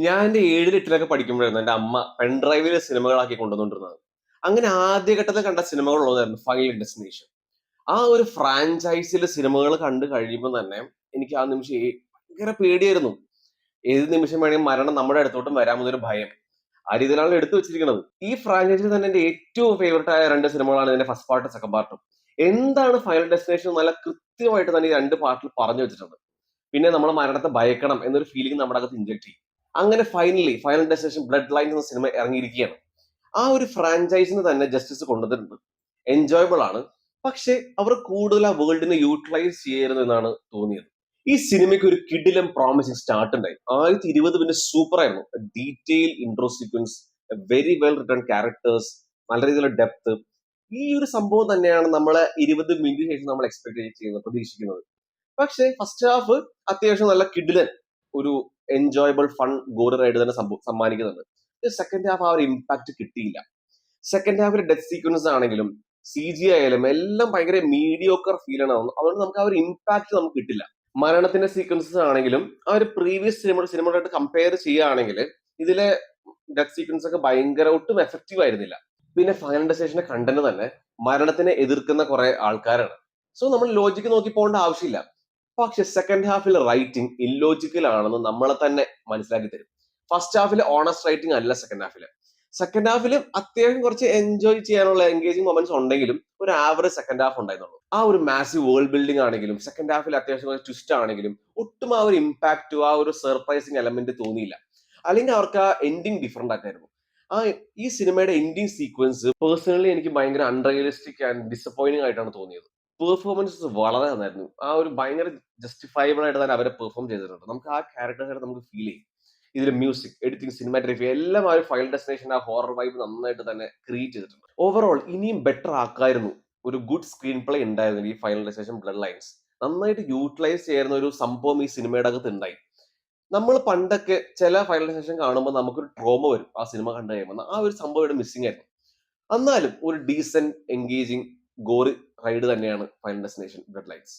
ഞാൻ എന്റെ 7 8 പഠിക്കുമ്പോഴായിരുന്നു എന്റെ അമ്മ പെൺഡ്രൈവിൽ സിനിമകളാക്കി കൊണ്ടുവന്നുകൊണ്ടിരുന്നത്. അങ്ങനെ ആദ്യഘട്ടത്തിൽ കണ്ട സിനിമകളുള്ളതായിരുന്നു ഫൈനൽ ഡെസ്റ്റിനേഷൻ. ആ ഒരു ഫ്രാഞ്ചൈസിലെ സിനിമകൾ കണ്ടു കഴിയുമ്പോൾ തന്നെ എനിക്ക് ആ നിമിഷം ഭയങ്കര പേടിയായിരുന്നു. ഏത് നിമിഷം വേണമെങ്കിൽ മരണം നമ്മുടെ അടുത്തോട്ടും വരാമെന്നൊരു ഭയം. ആ രീതിയിലാണ് എടുത്തു വെച്ചിരിക്കുന്നത്. ഈ ഫ്രാഞ്ചൈസിൽ തന്നെ എന്റെ ഏറ്റവും ഫേവറേറ്റ് ആയ 2 സിനിമകളാണ് ഇതിന്റെ ഫസ്റ്റ് പാർട്ടും സെക്കൻഡ് പാർട്ടും. എന്താണ് ഫൈനൽ ഡെസ്റ്റിനേഷൻ നല്ല കൃത്യമായിട്ട് തന്നെ ഈ 2 പാർട്ടിൽ പറഞ്ഞു വെച്ചിട്ടുണ്ട്. പിന്നെ നമ്മൾ മരണത്തെ ഭയക്കണം എന്നൊരു ഫീലിംഗ് നമ്മുടെ അകത്ത് ഇൻജെക്ട് ചെയ്യും. അങ്ങനെ ഫൈനൽ ഡെസ്റ്റിനേഷൻ ബ്ലഡ് ലൈൻസ് എന്ന സിനിമ ഇറങ്ങിയിരിക്കുകയാണ്. ആ ഒരു ഫ്രാഞ്ചൈസിന് തന്നെ ജസ്റ്റിസ് കൊണ്ടുവന്നിട്ടുണ്ട്. എൻജോയബിൾ ആണ്. പക്ഷെ അവർ കൂടുതൽ ആ വേൾഡിനെ യൂട്ടിലൈസ് ചെയ്യരുത് എന്നാണ് തോന്നിയത്. ഈ സിനിമയ്ക്ക് ഒരു കിടിലം പ്രോമിസിംഗ് സ്റ്റാർട്ട് ഉണ്ടായി. 2020 പിന്നെ സൂപ്പർ ആയിരുന്നു. Detail intro sequence, very well return characters, നല്ല രീതിയിലുള്ള ഡെപ്ത്. ഈ ഒരു സംഭവം തന്നെയാണ് നമ്മളെ 20 മിനിറ്റിന് ശേഷം നമ്മൾ എക്സ്പെക്ട് ചെയ്യുന്നത്, പ്രതീക്ഷിക്കുന്നത്. പക്ഷേ ഫസ്റ്റ് ഹാഫ് അത്യാവശ്യം നല്ല കിടിലൻ ഒരു എൻജോയബിൾ ഫൺ ഗോറി റൈഡ് തന്നെ സമ്മാനിക്കുന്നുണ്ട്. സെക്കൻഡ് ഹാഫ് ആ ഒരു ഇമ്പാക്ട് കിട്ടിയില്ല. സെക്കൻഡ് ഹാഫിലെ ഡെത്ത് സീക്വൻസ് ആണെങ്കിലും സി ജി ആയാലും എല്ലാം ഭയങ്കര മീഡിയോക്കർ ഫീൽ ആണ്. അതുകൊണ്ട് നമുക്ക് ആ ഒരു ഇമ്പാക്ട് നമുക്ക് കിട്ടില്ല. മരണത്തിന്റെ സീക്വൻസസ് ആണെങ്കിലും ആ ഒരു പ്രീവിയസ് സിനിമകളായിട്ട് കമ്പയർ ചെയ്യുകയാണെങ്കിൽ ഇതിലെ ഡെത്ത് സീക്വൻസ് ഒക്കെ ഭയങ്കര ഒട്ടും എഫക്റ്റീവ് ആയിരുന്നില്ല. പിന്നെ ഫൈനൽ ഡെസ്റ്റിനേഷന്റെ കണ്ടന്റ് തന്നെ മരണത്തിനെ എതിർക്കുന്ന കുറെ ആൾക്കാരാണ്. സോ നമ്മൾ ലോജിക്ക് നോക്കി പോകേണ്ട ആവശ്യമില്ല. പക്ഷെ സെക്കൻഡ് ഹാഫിൽ റൈറ്റിംഗ് ഇല്ലോജിക്കൽ ആണെന്ന് നമ്മളെ തന്നെ മനസ്സിലാക്കി തരും. ഫസ്റ്റ് ഹാഫിൽ ഓണസ്റ്റ് റൈറ്റിംഗ് അല്ല സെക്കൻഡ് ഹാഫിൽ. സെക്കൻഡ് ഹാഫിൽ അത്യാവശ്യം കുറച്ച് എൻജോയ് ചെയ്യാനുള്ള എൻഗേജിങ് മൊമെന്റ്സ് ഉണ്ടെങ്കിലും ഒരു ആവറേജ് സെക്കൻഡ് ഹാഫ് ഉണ്ടായിരുന്നുള്ളൂ. ആ ഒരു മാസീവ് വേൾഡ് ബിൽഡിംഗ് ആണെങ്കിലും സെക്കൻഡ് ഹാഫിൽ അത്യാവശ്യം കുറച്ച് ട്വിസ്റ്റ് ആണെങ്കിലും ഒട്ടും ആ ഒരു ഇമ്പാക്റ്റോ ആ ഒരു സർപ്രൈസിങ് എലമെന്റ് തോന്നിയില്ല. അല്ലെങ്കിൽ അവർക്ക് ആ എൻഡിങ് ഡിഫറെന്റ് ആക്കായിരുന്നു. ആ ഈ സിനിമയുടെ എൻഡിങ് സീക്വൻസ് പേഴ്സണലി എനിക്ക് ഭയങ്കര അൺറിയലിസ്റ്റിക് ആൻഡ് ഡിസപ്പോയിന്റിംഗ് ആയിട്ടാണ് തോന്നിയത്. പെർഫോമൻസസ് വളരെ നന്നായിരുന്നു. ആ ഒരു ഭയങ്കര ജസ്റ്റിഫയബിൾ ആയിട്ട് തന്നെ അവരെ പെർഫോം ചെയ്തിട്ടുണ്ട്. നമുക്ക് ആ ക്യാരക്ടേഴ്സിനെ നമുക്ക് ഫീൽ ചെയ്യും. ഇതിൽ മ്യൂസിക്, എഡിറ്റിംഗ്, സിനിമാറ്റോഗ്രഫി എല്ലാം ആ ഒരു ഫൈനൽ ഡെസ്റ്റിനേഷൻ ആ ഹൊറർ വൈബ് നന്നായിട്ട് തന്നെ ക്രിയേറ്റ് ചെയ്തിട്ടുണ്ട്. ഓവറോൾ ഇനിയും ബെറ്റർ ആക്കായിരുന്നു. ഒരു ഗുഡ് സ്ക്രീൻ പ്ലേ ഉണ്ടായിരുന്നു ഈ ഫൈനൽ ഡെസ്റ്റിനേഷൻ ബ്ലഡ് ലൈൻസ്. നന്നായിട്ട് യൂട്ടിലൈസ് ചെയ്യുന്ന ഒരു സംഭവം ഈ സിനിമയുടെ അകത്ത് ഉണ്ടായി. നമ്മൾ പണ്ടൊക്കെ ചില ഫൈനൽ ഡെസ്റ്റിനേഷൻ കാണുമ്പോൾ നമുക്കൊരു ട്രോമ വരും ആ സിനിമ കണ്ടു കഴിയുമ്പോൾ. ആ ഒരു സംഭവം ഇവിടെ മിസ്സിംഗ് ആയിരുന്നു. എന്നാലും ഒരു ഡീസന്റ് എൻഗേജിങ് ഗോറി റൈഡ് തന്നെയാണ് ഫൈനൽ ഡെസ്റ്റിനേഷൻ ബ്ലഡ് ലൈൻസ്.